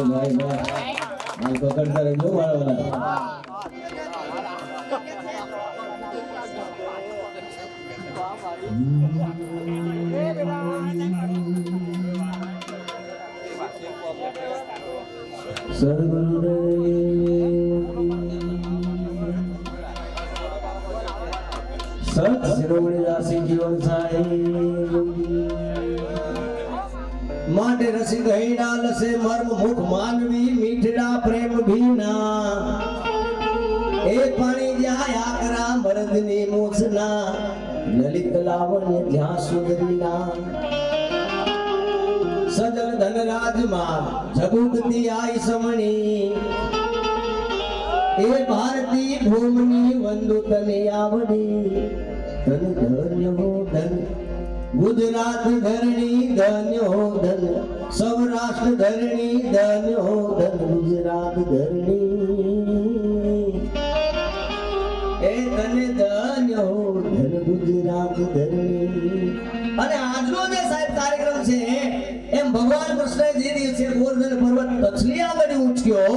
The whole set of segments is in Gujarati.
ભાઈ પકડતા રહેજો વાળા સત શિરોમણી દાસી જીવન સાહેબ માટે રસિક હૈડા લસે મર્મ મુખ માનવી મીઠડા પ્રેમ ભીના એ પાણી જાય આકરા મરદની મૂછના લલિત લાવણ્ય જ્યાં સુંદરીના સજલ ધનરાજમાં જગુગતી આઈ સમણી એ ભારતી ભૂમની વંદુ તને આવડી ધન ધન્ય હો ધન ગુજરાત ધરણી ધન્ય હો ધન સૌરાષ્ટ્ર ધરણી ધન્ય હો ધન ગુજરાત ધરણી એ તને ધન્ય હો ધન ગુજરાત ધરણી અને આજનો જે સાહેબ કાર્યક્રમ છે એમ ભગવાન કૃષ્ણએ જે દિવસે ગોવર્ધન પર્વત તછલી આગળ ઉંચક્યો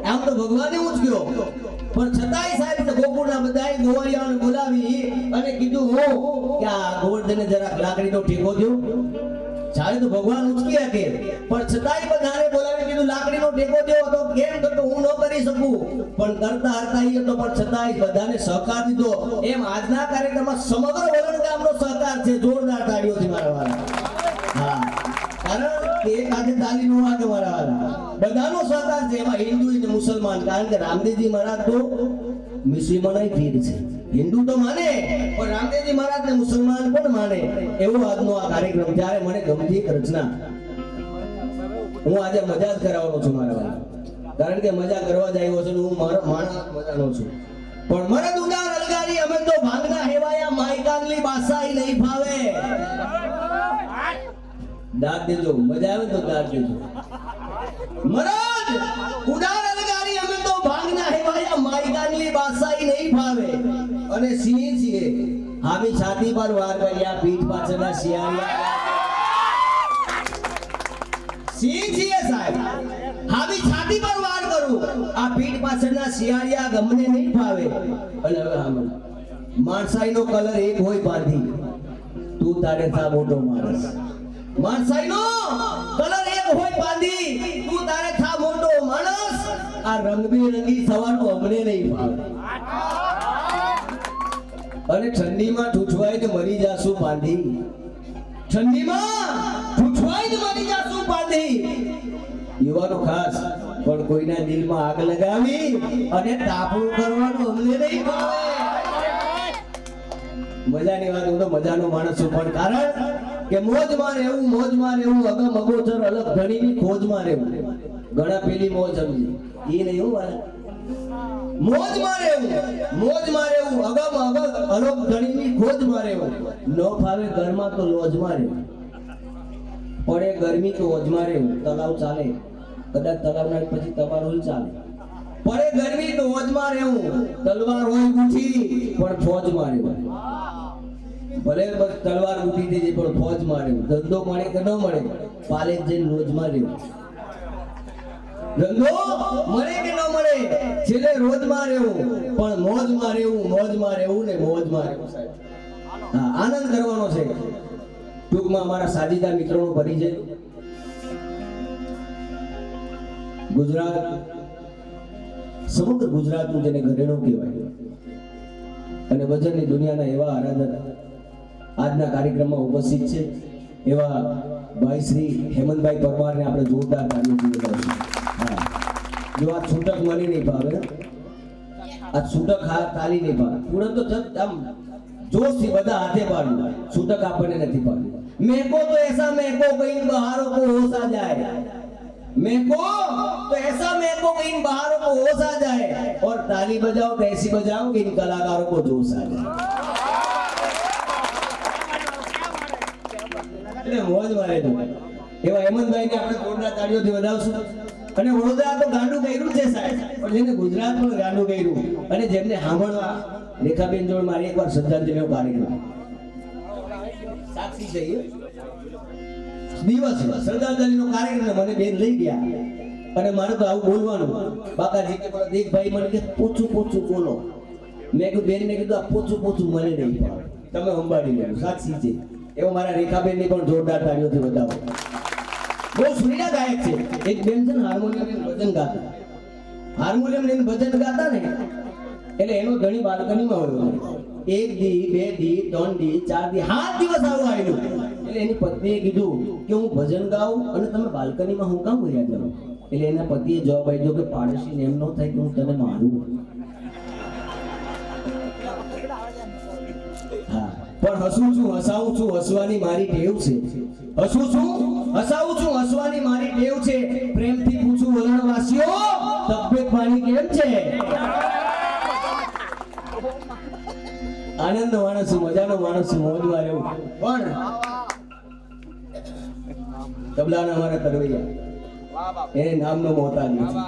આમ તો ભગવાને ઉંચક્યો પણ છતાંય સાહેબ ગોકુળના બધાય ગોવાળિયાઓને બોલાવી અને કીધું કે આ ગોવર્ધને જરાક લાકડીનો ટેકો દો જ્યારે તો ભગવાન ઉંચકી શકે પણ છતાંય બધાને બોલાવી કીધું લાકડીનો ટેકો દો તો કેમ તો હું ન કરી શકું પણ કરતા હતા એ તો પણ છતાંય બધાને સહકાર દીધો એમ આજના કાર્યક્રમમાં સમગ્ર વલણ ગામનો સહકાર છે જોરદાર તાળીઓથી મારા વાળા હા કારણ કે એક આજે તાલી નો વાગે મારા વાળા બધાનો સહકાર છે એમાં હિન્દુ અને મુસલમાન કારણ કે રામદેવજી મહારાજ તો મુસ્લિમોના પીર છે હિન્દુ તો માને પણ રામદેવજી મહારાજ ને મુસલમાન પણ માને એવો આજનો આ કાર્યક્રમ ત્યારે મને ગમતી એક રચના હું આજે મજા જ કરાવવાનો છું મારા વાળા કારણ કે મજા કરવા જ આવ્યો છું હું મારો માણસ મજાનો છું પણ મરદ ઉદાર અલગારી અમે તો ભાંગના હેવાયા માઈકાનલી બાસાઈ નહીં ફાવે દાદ દેજો મજા આવે તો દાદ દેજો મરદ ઉદાર અલગારી અમે તો ભાંગના હેવાયા માઈકાનલી બાસાઈ નહીં ફાવે અને સિંહ છીએ હામી છાતી પર વાર કર્યા પીઠ પાછળના શિયાળિયા સિંહ છીએ સાહેબ હામી છાતી પર વાર કરું આ પીઠ પાછળના શિયાળિયા ગમને નહીં ફાવે અને હવે હામે માણસાઈનો કલર એક હોય બાંધી તું તારે થા મોટો માણસ માણસાઈનો કલર એક હોય બાંધી તું તારે થા મોટો માણસ આ રંગબેરંગી થવાનો અમને નહીં ફાવે અને ઠંડીમાં ઠૂઠવાઈને મરી જાશું બાંધી ઠંડીમાં ઠૂઠવાઈને મરી જાશું બાંધી યુવાનો ખાસ પણ કોઈના દિલમાં આગ લગાવી અને તાપણું કરવાનું અમને નહીં ફાવે મજાની વાત હું તો મજાનો માણસ છું પણ કારણ કે મોજમાં રહેવું અગમ અગોચર અલગ ઘણીની ખોજમાં રહેવું ઘણા પેલી મોજ સમજી એ નહીં હું મોજમાં રહેવું અગમ અલગ ઘણીની ખોજમાં રહેવું ન ફાવે ઘરમાં તો લોજમાં રહેવું પડે ગરમી તો ઓજમાં રહેવું તલાવ ચાલે કદાચ તલાવના પછી તમારું ચાલે પડે ગરમી તો ઓજમાં રહેવું તલવાર હોય ગુઠી પણ ફોજમાં રહેવું ભલે તલવાર ઉઠી થઈ જાય પણ ફોજ માં રહેવું ધંધો મળે કે ન મળે પાલે જઈને રોજમાં રહેવું ધંધો મળે કે ન મળે છેલ્લે રોજમાં રહેવું પણ મોજમાં રહેવું ને મોજમાં રહેવું સાહેબ હા આનંદ કરવાનો છે ટૂંકમાં અમારા સાજીદા મિત્રોનો પરિચય ગુજરાત સમગ્ર ગુજરાતનું જેને ઘરેણું કહેવાય અને ભજનની દુનિયાના એવા આરાધક આજના કાર્યક્રમમાં ઉપસ્થિત છે એવા ભાઈ શ્રી હેમંતભાઈ પરમારને આપણે જોરદાર તાળીઓથી વધાવીશું જો આ છૂટક મને નહીં ભાવે આ છૂટક તાલી નહીં ભાવે પૂરણ તો આમ જોશથી બધા હાથે પાડ્યું છૂટક આપણને નથી પાડ્યું મેકો તો એસા મેકો કઈ બહારો કો હોશ આ જાય મેકો तो ऐसा मेको कि इन बहारों को होश आ जाए और ताली बजाओ तो ऐसी बजाओ कि इन कलाकारों को जोश आ जाए એટલે મોજ મારે છે એવા હેમંતભાઈ ને આપણે જોરદાર તાળીઓથી વધાવશું અને વડોદરા તો ગાંડું કર્યું છે સાહેબ પણ જેને ગુજરાત પણ ગાંડું કર્યું અને જેમને સાંભળવા રેખાબેન જોડ મારી એકવાર શ્રદ્ધાંજલિનો કાર્યક્રમ સાક્ષી છે દિવસ શ્રદ્ધાંજલિનો કાર્યક્રમ મને બેન લઈ ગયા અને મારે તો આવું બોલવાનું. બાકાજી કે બોલો દેખ ભાઈ મને કે પોચું પોચું બોલો. મેં કીધું બેન મેં કીધું આ પોચું પોચું મને નહીં પાડે. તમે સંભાળી લેજો સાક્ષી છે. એવો મારા રેખાબેનની પણ જોરદાર તાળીઓથી વધાવો. બહુ સુરીલા ગાયક છે. એક બેન છે ને હાર્મોનિયમ ભજન ગાતા. હાર્મોનિયમ લઈને ભજન ગાતા ને એટલે એનો ધણી બાલ્કનીમાં હોય. 1 દી 2 દી 3 દી 4 દી 7 દિવસ આવું આવેલું. એટલે એની પત્નીએ કીધું કે હું ભજન ગાઉં અને તમે બાલ્કનીમાં હું કામ કર્યા કરો. એટલે એના પતિએ જવાબ આપ્યો કે પાડોશીને એમ ન થાય કે હું તને મારું. હા પણ હસું છું હસાવું છું હસવાની મારી ટેવ છે. હસું છું હસાવું છું હસવાની મારી ટેવ છે. પ્રેમથી પૂછું વલણવાસીઓ તબિયત પાણી કેમ છે. આનંદ માણસ છું મજાનો માણસ છું મોજમાં રહેવું. પણ તબલાના અમારા તરવૈયા એ નામનો મોહતાજ નથી.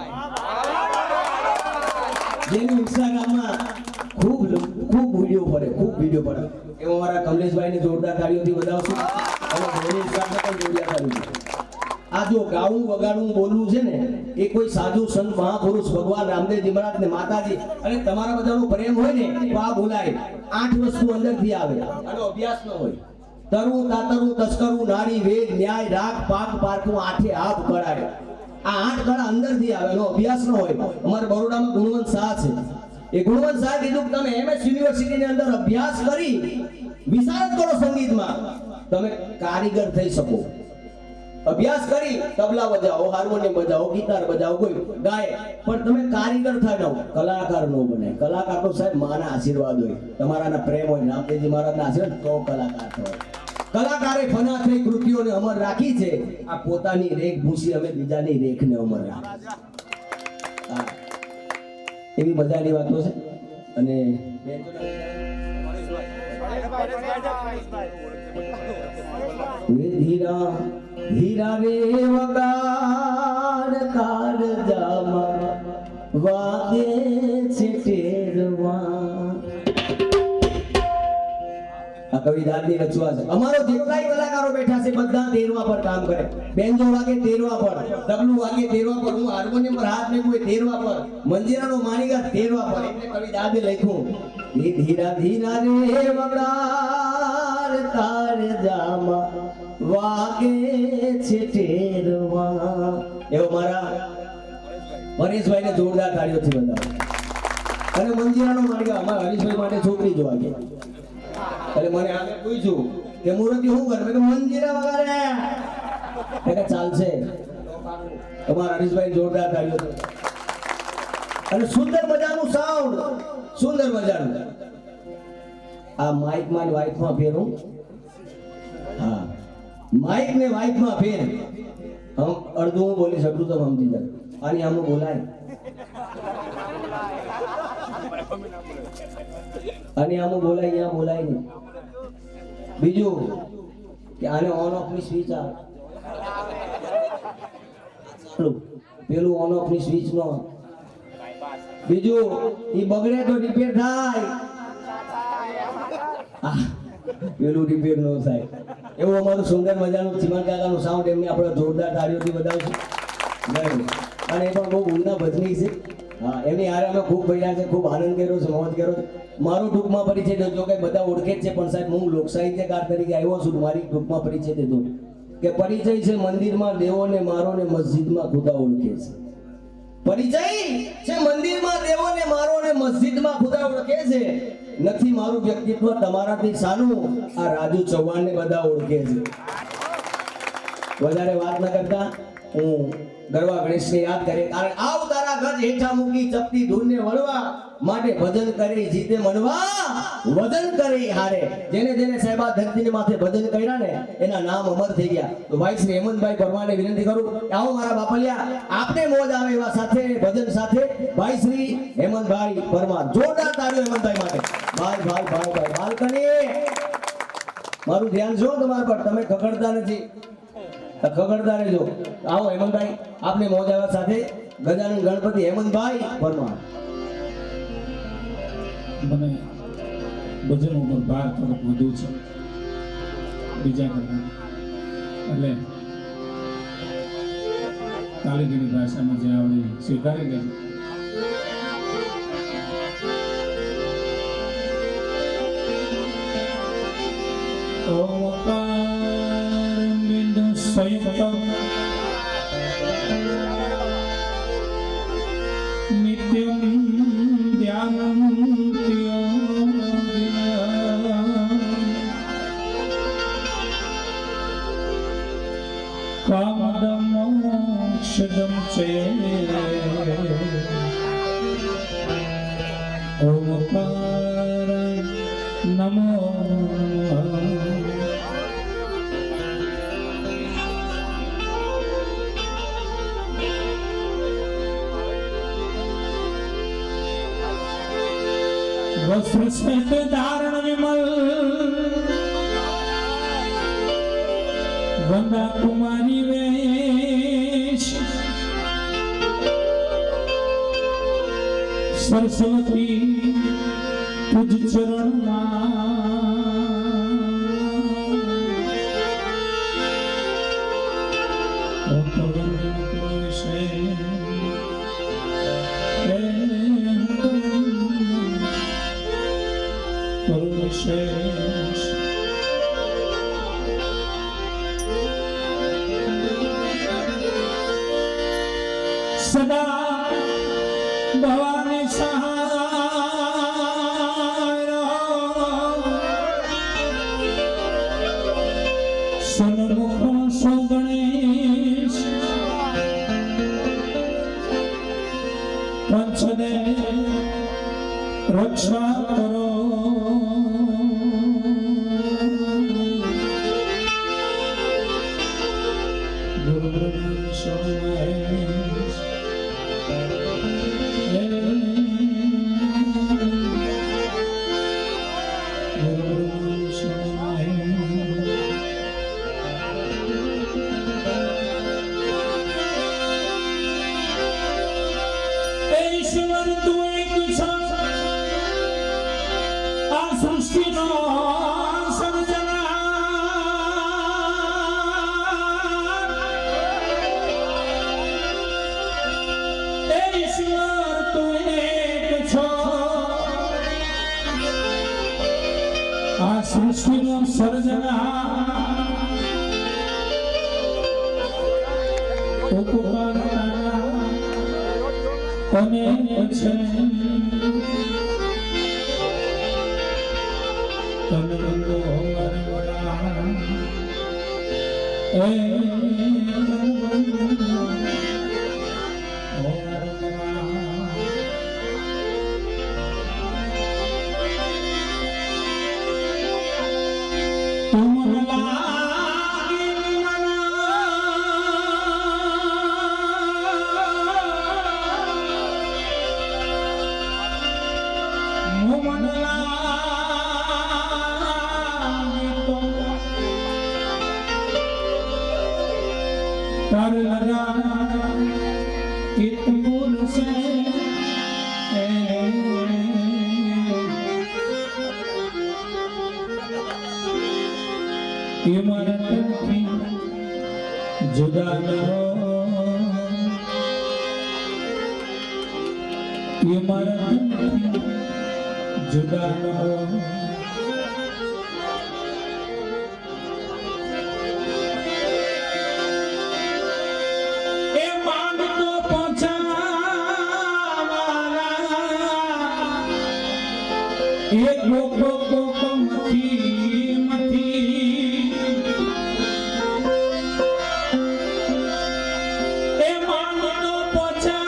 જેનું ઇન્સ્ટાગ્રામમાં ખૂબ વિડીયો પડે એવો અમારા કમલેશભાઈને જોરદાર તાળીઓથી વધાવશું. અને ધોની સાહેબને પણ જોરદાર તાળીઓ. આ જો ગાવું વગાડવું બોલવું છે ને એ કોઈ સાધુ સંત મહાપુરુષ ભગવાન રામદેવજી મહારાજ ને માતાજી અને તમારા બધાનો પ્રેમ હોય ને તો આ બોલાય. 8 વસ્તુ અંદરથી આવે આનો અભ્યાસ ન હોય. તરવું તાતરવું તસ્કરવું નારી વેદ ન્યાય રાગ પાક પારખું 8 આપ કળાય. આ 8 કળા અંદરથી આવે એનો અભ્યાસ ન હોય. અમારા બરોડામાં ગુણવંત શાહ છે. એ ગુણવંત શાહ કીધું તમે MS યુનિવર્સિટીની અંદર અભ્યાસ કરી વિશારદ કરો સંગીતમાં તમે કારીગર થઈ શકો. અભ્યાસ કરી તબલા બજાવો હાર્મોનિયમ બજાવો ગિટાર બજાવો કોઈ ગાય પણ તમે કારીગર થાય ન કલાકાર ન બને. કલાકાર તો સાહેબ માના આશીર્વાદ હોય તમારાના પ્રેમ હોય રામદેવજી મહારાજના આશીર્વાદ તો કલાકાર થાય. કલાકારે ફના થઈ કૃતિઓને અમર રાખી છે. આ પોતાની રેખ ભૂસી અમે બીજાની રેખને અમર રાખી. એવી મજાની વાતો છે. અને ધીરા ધીરા રે વગાડ કાળ જામા વાગે છે ટેરવા. આ કવિ દાદની રચવા છે. અમારો જેટલાય કલાકારો બેઠા છે બધા તેરવા પર કામ કરે. બેન્જો વાગે તેરવા પર, તબલું વાગે તેરવા પર, હું હાર્મોનિયમ પર હાથ મેકું તેરવા પર, મંજીરાનો માણીગા તેરવા પર. એટલે કવિ દાદે લખ્યું એ ધીરા ધીરા રે વગાડ કાળ જામા વાગે છે ટેરવા. એવો મારા પરેશભાઈને જોરદાર તાળીઓથી વધાવો. અને મંજીરાનો માણીગા અમારા હરીશભાઈ માટે છોકરી જોવા ગયા. એટલે મને આગળ પૂછ્યું કે મૂર્તિ શું કરે મેં મંજીરા વગાડે કે ચાલશે. તમારા હરીશભાઈ જોરદાર તાળીઓ. અને સુંદર મજાનું સાઉન્ડ સુંદર મજાનું. આ માઇક માં વાઇફ માં ફેરું. હા માઇક ને વાઇફ માં ફેર. અડધું હું બોલી શકું તો સમજી જાય. આની આમ બોલાય અને આમ બોલાય અહીંયા બોલાય નહીં. બીજું કે આને ઓન ઓફ ની સ્વિચ આવે. પેલું ઓન ઓફ ની સ્વિચ નો. બીજું ઈ બગડે તો રિપેર થાય. પેલું રિપેર નો થાય. એવું અમારું સુંદર મજાનું ચીમન કાકાનું સાઉન્ડ એમને આપણે જોરદાર તાળીઓથી વધાવશું. અને એ પણ બહુ ભૂલના ભજની છે. હા એમની હારે અમે ખૂબ ભર્યા છે, ખૂબ આનંદ કર્યો છે, મોજ કર્યો છે. મારો ટૂંકમાં પરિચય જો કે બધા ઓળખે જ છે પણ સાહેબ હું લોક સાહિત્યકાર તરીકે આવ્યો છું. મારી ટૂંકમાં પરિચય દીધો કે પરિચય છે મંદિરમાં દેવોને મારો ને મસ્જિદમાં ખુદા ઓળખે છે. પરિચય છે મંદિરમાં દેવોને મારો ને મસ્જિદમાં ખુદા ઓળખે છે. નથી મારું વ્યક્તિત્વ તમારાથી સાનું આ રાજુ ચૌહાણને બધા ઓળખે છે. વધારે વાત ન કરતા હું ગરવા ગણેશને યાદ કરે. કારણ આવ તારા ગજ હેઠા મૂકી ચપટી ધૂળને વળવા માટે ભજન કરે જીતે મનવા વદન કરે હારે. જેને જેને સાહેબા ધરતીને માથે ભજન કર્યા ને એના નામ અમર થઈ ગયા. તો ભાઈ શ્રી હેમંતભાઈ પરમારને વિનંતી કરું આવો મારા બાપલિયા આપને મોજ આવે એવા સાથે ભજન સાથે ભાઈ શ્રી હેમંતભાઈ પરમાર. જોરદાર તાળીઓ હેમંતભાઈ માટે. ભાઈ ભાઈ ભાઈ ભાઈ બાલ્કની મારું ધ્યાન જો તમારા પર. તમે ખગડતા નથી ખગડતા રહેજો. આવો હેમંતભાઈ આપને મોજ આવ્યા સાથે ગજાનન ગણપતિ હેમંતભાઈ પરમાર. મને ભજન ઉપર ભાર થોડોક વધુ છે બીજા કરતા. એટલે કાલીગીરી ભાષામાં જે આવડે સ્વીકારી લેજો. ઓમકાર બિંદુ સંયુક્ત નિત્યમ કામદમોક્ષદમ ચે ઓમકાર નમો વસ્ત્ર શ્વેત ધારણ વિમલ વંદા કુમારી વેશ સરસ્વતી તુજ સદા ભવાની સહાય સન્મુખ સો ગણેશ પંચદે રક્ષા કરો સૃષ્ટિનો સર્જના ઉપકારતા તમે છે તમે બંધો મારા જુદા ન હો ये मारा जुदा न हो ए मांग तो पहुंचा ये गो मथी मथी ए मांग तो पहुंचा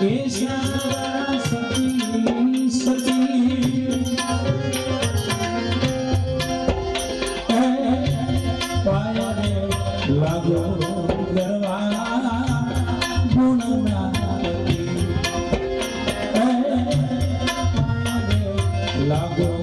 એ શારદા સતી સતી પાયરે લાગો ગરવા ગુણના લાગો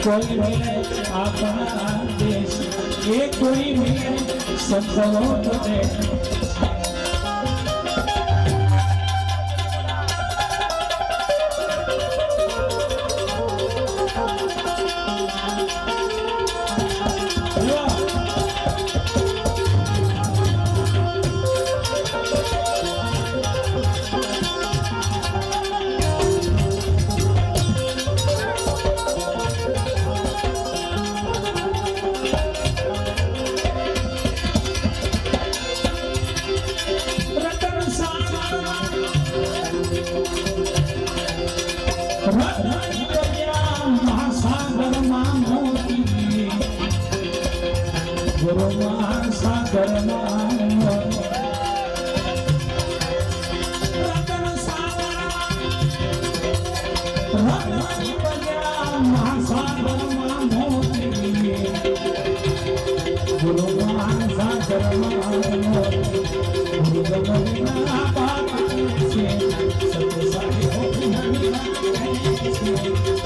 કોઈ મળે આપણા દેશ એ કોઈ મળે સંતરો બને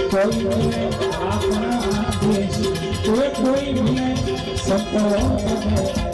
કોઈ મળે આપણા દેશ કોઈ મળે સંતરો બને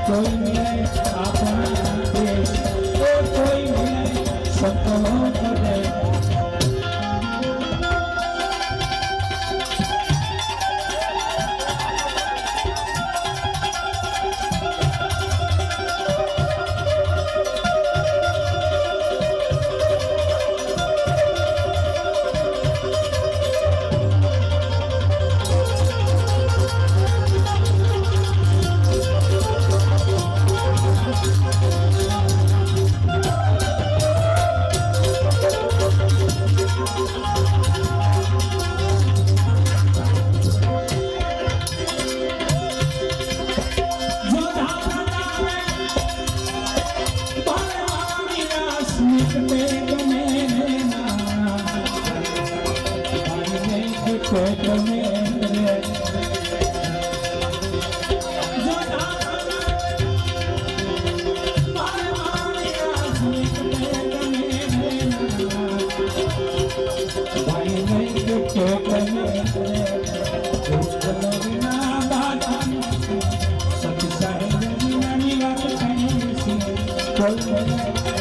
કોઈ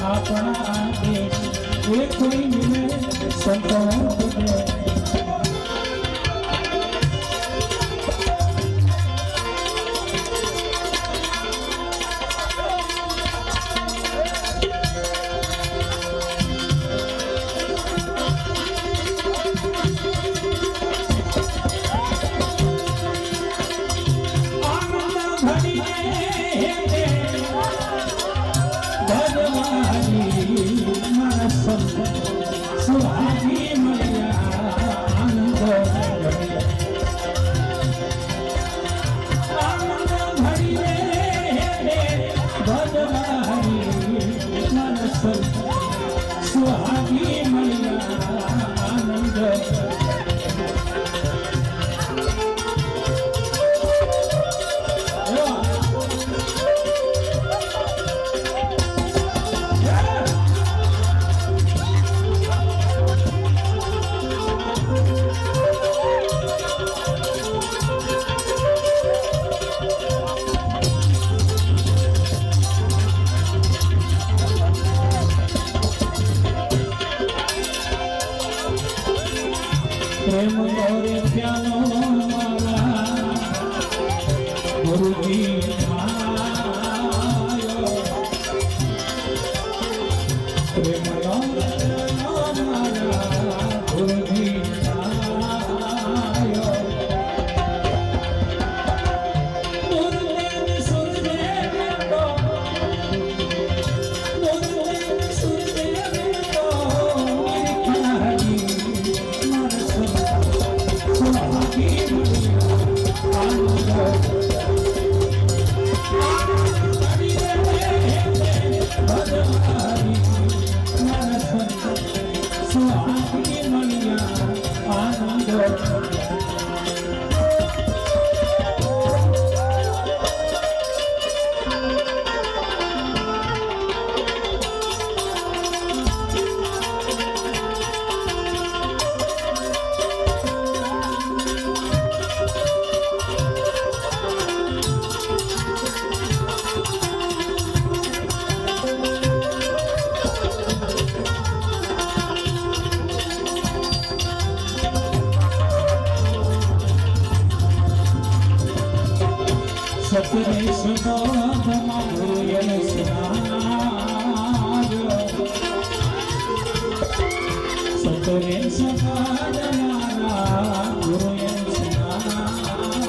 આપણા દેશ એ કોઈ મિલે સંતો પ્રેમ ગોરે પ્યાનો મારા ગુરુજી આયો પ્રેમ ગોરે પ્યાનો મારા ગુરુજી આયો મુરલી સુરદેવ તો મુરલી સુરદેવ તો નિરખનારી સતરે સદોધમાં ગુરુયન સ્નાયો સતરે સદોધમારા ગુરુયન સ્નાયો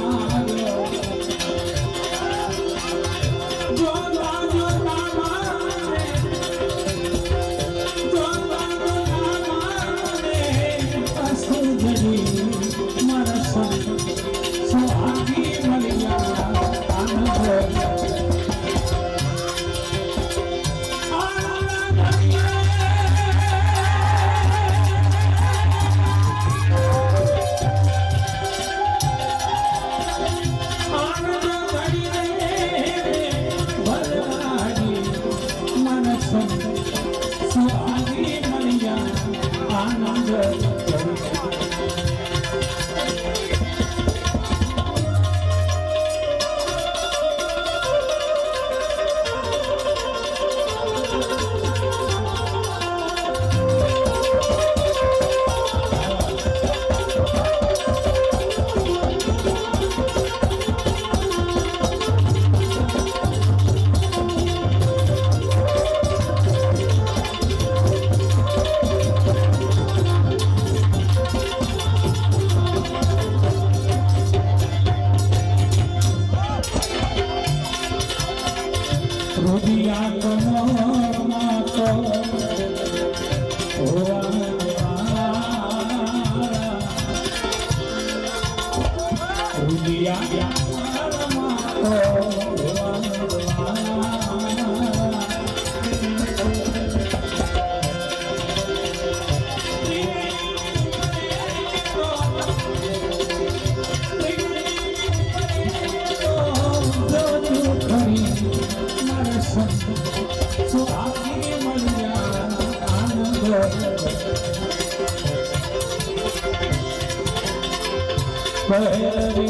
જોતા જોતા મારે અસુ જડી મારા સંત સુહાગી મળ્યા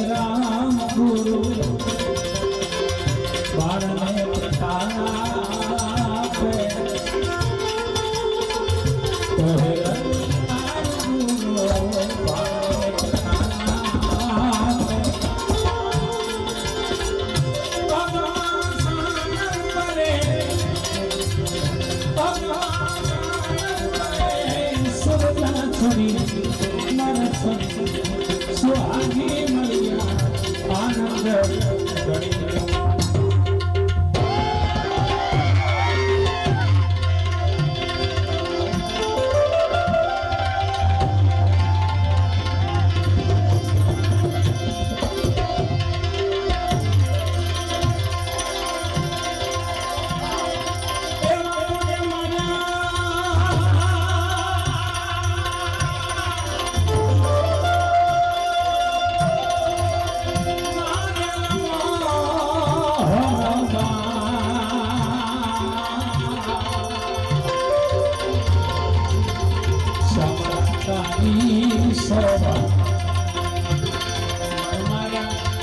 રામ ગુરુ બાળને પિતા પે સુહાગી મળ્યા આનંદ ગણી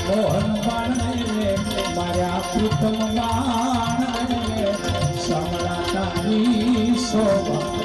મોહન બાણે મારા પ્રીતમ બાણે સમરાતાની શોભા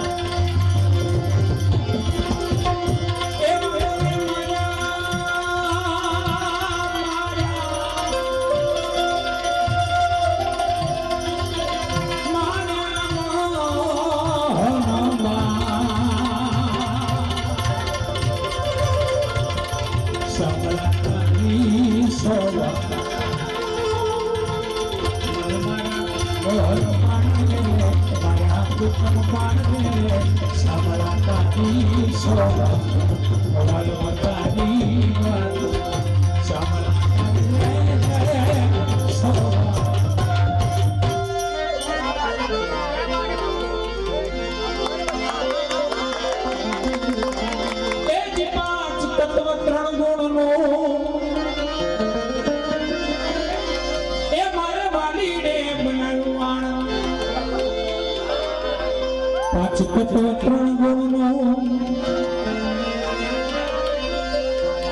ત્રણ ગુણનો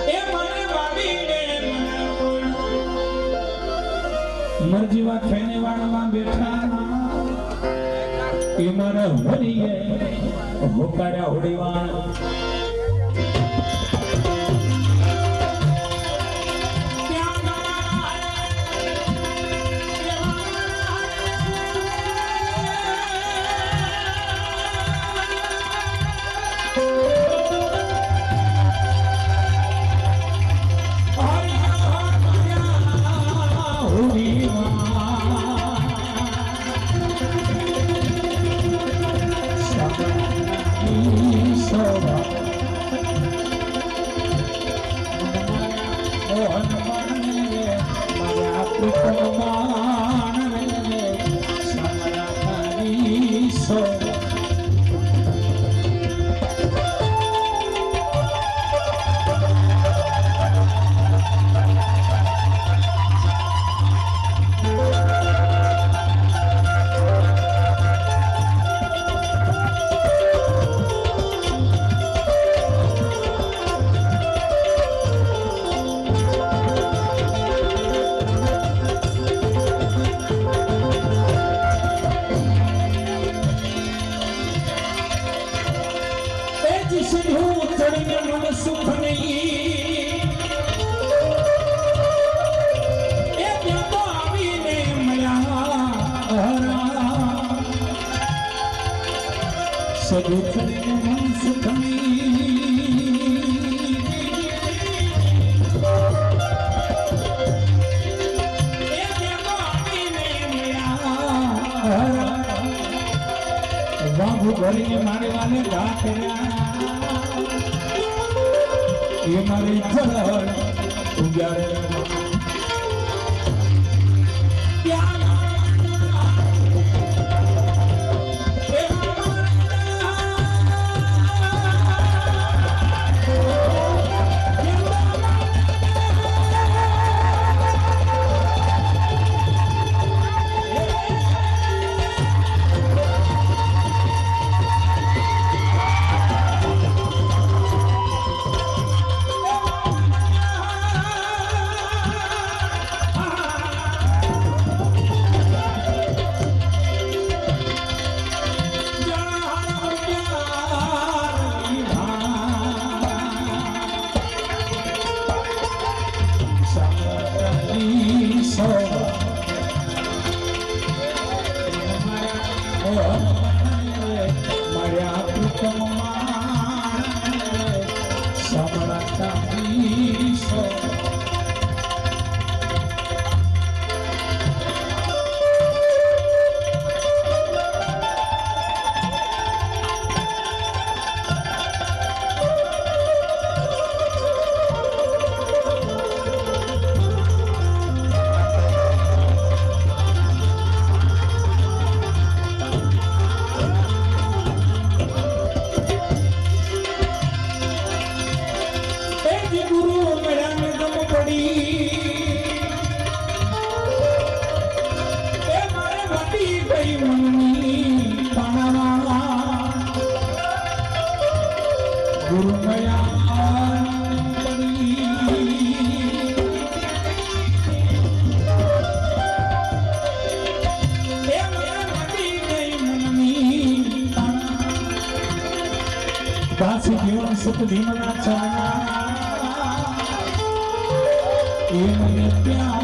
એ મારે વાવીને મરજીવા ખેને વાળમાં બેઠા એ મારા હરીએ હોકાર્યા હોડીવાણ મારે વાલે ઘા કર્યા એ મારી જળ ઉગાડે મળ્યા પ્રીતમ માણસ સમરતા ઈશો ગુરુ દાસી જીવન સુખ ધીમના ચરણા એ મને પ્યાર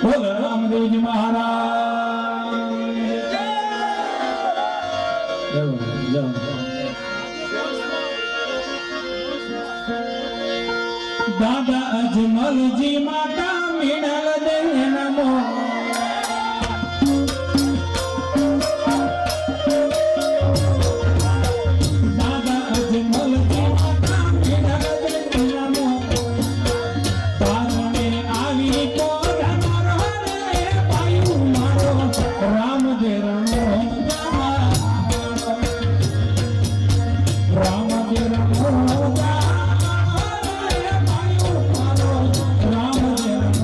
બોલ રામદેવજી મહારાજ દાદા અજમલજી માતા મીનલ દે નમો દાદા અજમલજી માતા મીનલ દે નમો તારણે આવી તો રામ દે રણો રામ દે રણો રામ દે રણો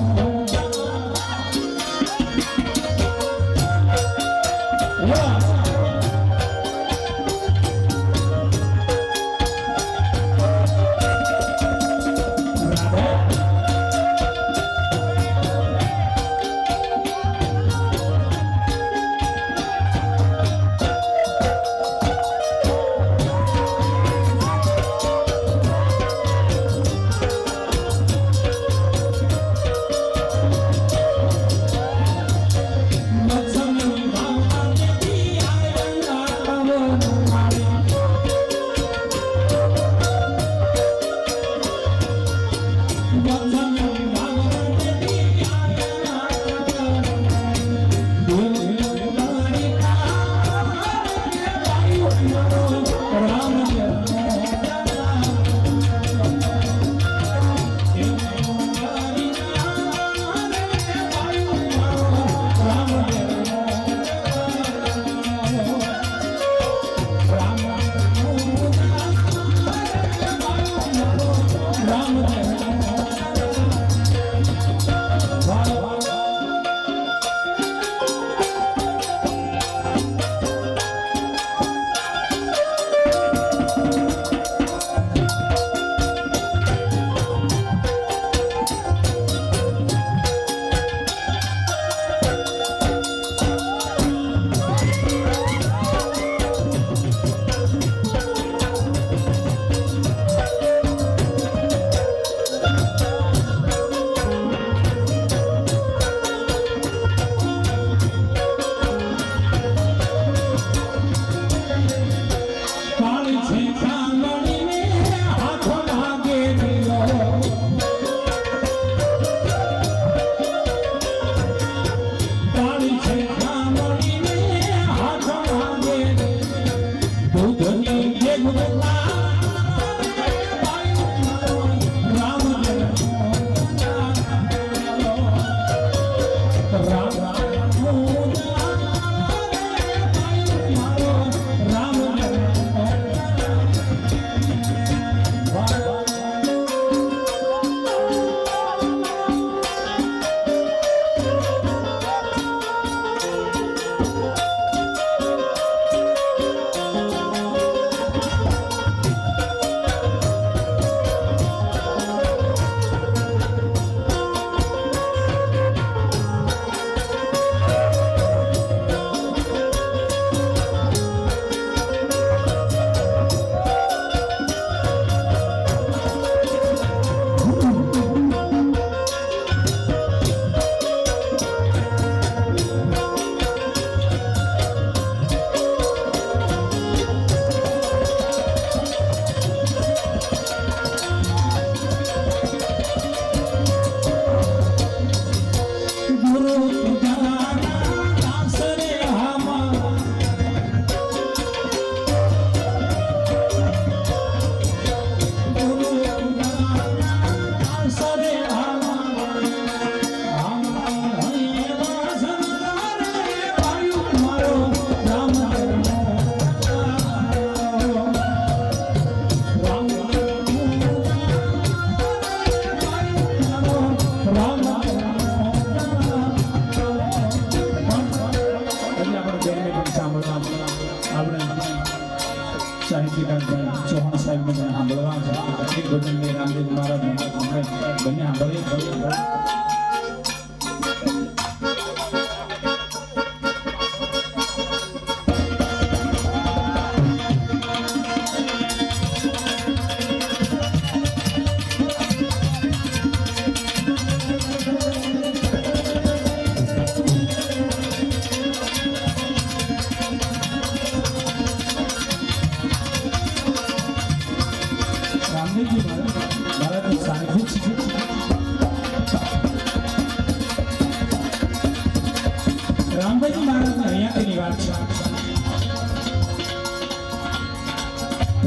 રામદેવજી મહારાજના અહીંયાની વાત છે.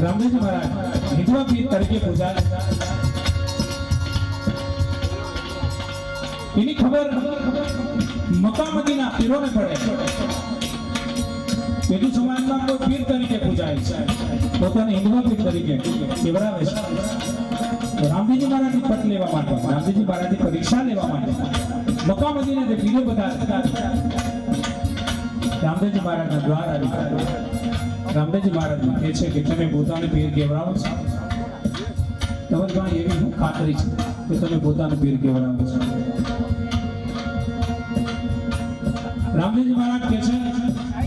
રામદેવજી મહારાજ હિન્દવા પીર તરીકે પૂજાય. એની ખબર મક્કા મદીના પીરોને પડે. પેલી સમાજમાં કોઈ પીર તરીકે પૂજાય છે, પોતાને હિન્દવા પીર તરીકે કેવરાવે છે. રામદેવજી મહારાજની પટ લેવા માટે, રામદેવજી મહારાજની પરીક્ષા લેવા માટે મક્કા મદીના જે પીરો બધા રામદેવજી મહારાજના દ્વાર આવી. રામદેવજી મહારાજ કહે છે કે તમે પોતાને પીર કેવરાવો છો. તમારી પાસે એવી શું ખાતરી છે કે તમે પોતાને પીર કેવરાવો છો? રામદેવજી મહારાજ કહે છે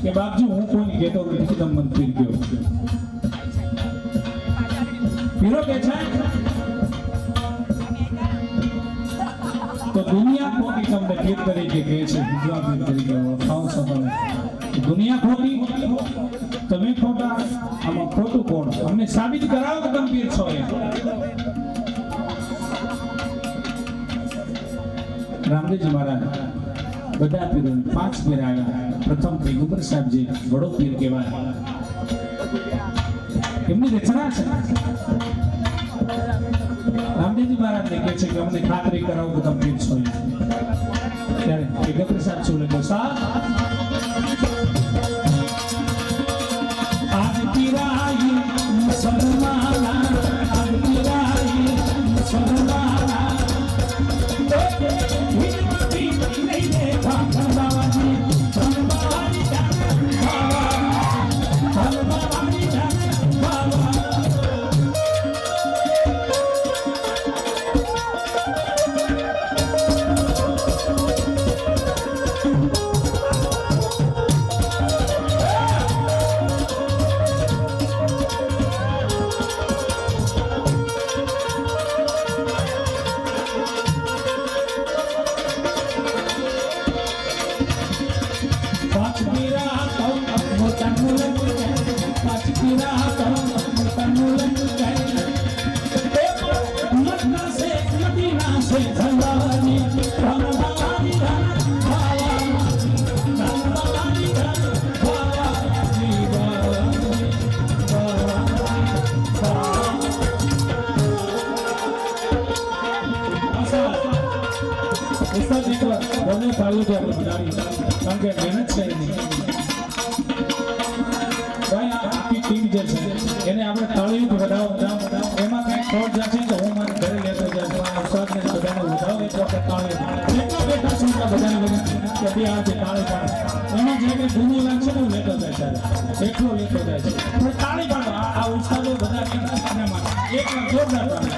કે બાપજી હું કોઈને કહેતો નથી કે તમે મને પીર કહો. પીરો કહે છે તો દુનિયા ખોટી તમને પીર તરીકે કહે છે, બીજા પીર તરીકે ઓળખાવો છો તમે. દુનિયા ખોટી, તમે ખોટા, આમાં ખોટું કોણ? અમને સાબિત કરાવો કે તમે પીર છો. રામદેવજી મહારાજ બધા પીરો 5 પીર આવ્યા. પ્રથમ પેગંબર સાહેબજી વડો પીર કહેવાય. એમની રચના છે. રામદેવજી મહારાજને કહે છે કે અમને ખાતરી કરાવો કે તમે પીર છો. ત્યારે પેગંબર સાહેબ શું લખ્યું? સાહેબ આજ પીરાઈ મુસલમાના, આજ પીરાઈ મુસલમાના, કારણ કે મહેનત છે એની. ભાઈ આખી ટીમ જે છે એને આપણે તાળીઓથી વધાવો. એમાં કંઈક ખોટ જશે તો હું મારે ઘરે લેતો જઈશ. ઉસ્તાદને બધાને વધાવો એક વખત તાળીઓ. એટલા બેઠા છું કે બધાને કે બે આજે તાળી પાડો. એમાં જે કંઈ ગુનો લાગશે ને હું લેતો જાય સાહેબ, એટલો લેતો જાય છે. પણ તાળી પાડો. આ ઉસ્તાદો બધા એના માટે એક જોરદાર તાળી.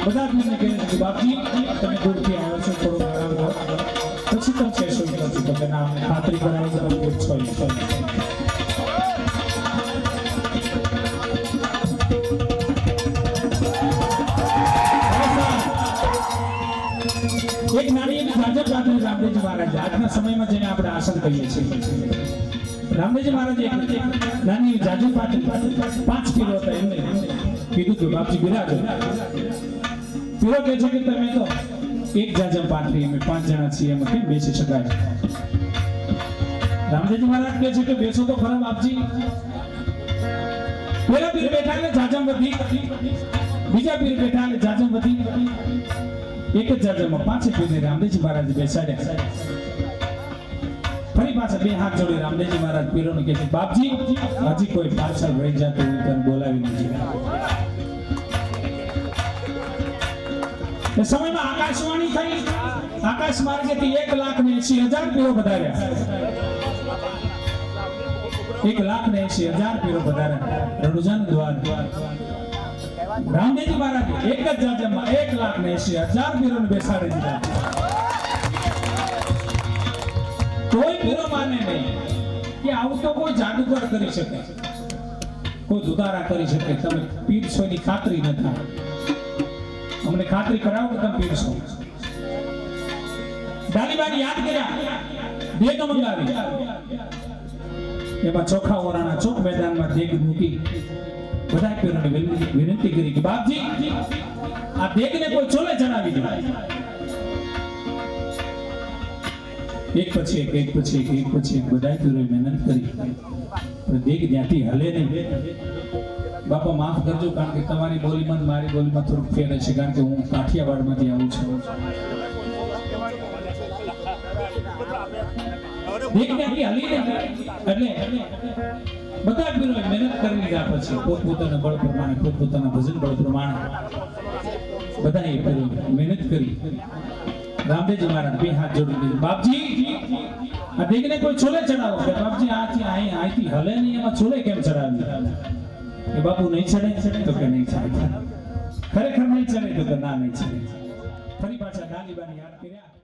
બધા મને કહે છે કે બાપજી તમે દૂરથી આવ્યો છો, થોડું આરામ કરો, પછી તમે કહેશો કે નથી. તમે ના ખાતરી કરાવી તો તમે દૂર છો. એક નાની એની જાજર રામદેવજી મહારાજ આજના સમયમાં જેને આપણે આસન કહીએ છીએ. રામદેવજી મહારાજ એક નાની જાજર પાટી 5 કિલો હતા. એમને કીધું કે બાપજી બિરાજો. પીરો કહે છે કે તમે તો એક જાજમ પાટલી, અમે 5 જણા છીએ, એમાં કેમ બેસી શકાય? રામદેવજી મહારાજ કહે છે કે બેસો તો ખરા બાપજી. પેલા પીર બેઠા એટલે જાજમ વધી, બીજા પીર બેઠા એટલે જાજમ વધી. એક જ જાજમમાં 5 પીરને રામદેવજી મહારાજ બેસાડ્યા. ફરી પાછા 2 હાથ જોડી રામદેવજી મહારાજ પીરોને કહે છે બાપજી હજી કોઈ પાછળ રહી જતો હોય તો બોલાવી દીધી. એ સમયમાં આકાશવાણી થઈ, આકાશ માર્ગેથી 1,80,000 પીરો પધાર્યા. 1,80,000 પીરો પધાર્યા રણુજાનું દ્વાર. રામદેવજી મહારાજે એક જ જાજમમાં 1,80,000 પીરોને બેસાડી દીધા. કોઈ પીરો માને નહીં કે આવું તો કોઈ જાદુગર કરી શકે, કોઈ દુધારા કરી શકે. તમે પીર છો એની ખાતરી ન થાય. અમને ખાતરી કરાવો કે તમે પીર છો. ડાલીબાની યાદ કર્યા, દેગ મંગાવી, એમાં ચોખા ઓરાણા ચોક મેદાનમાં દેગ મૂકી બધા પીરોને વિનંતી કરી કે બાપજી આ દેગને કોઈ ચોલે ચડાવી દે. એક પછી એક બધા પીરોએ મહેનત કરી, પણ દેગ જ્યાંથી હલે નહીં. બાપા માફ કરજો, કારણ કે તમારી બોલીમાં મારી બોલીમાં થોડુંક ફેર છે, કારણ કે હું કાઠિયાવાડમાંથી આવું છું. દેગ ત્યાંથી હલી નહીં એટલે બધા પીરોએ મહેનત કરી લીધા. પછી પોતપોતાના બળ પ્રમાણે, પોતપોતાના ભજન બળ પ્રમાણે બધાએ મહેનત કરી. રામદેવજી મહારાજ બે હાથ જોડી દીધા, બાપજી આ દેગને કોઈ છોલે ચડાવો. કે બાપજી અહીંથી હલે નહીં, એમાં છોલે કેમ ચડાવી? એ બાપુ નહીં ચડે તો કે નહીં ચડે, ખરેખર નહીં ચડે તો કે ના નહીં ચડે. ફરી પાછા ડાલીબાની યાદ કર્યા.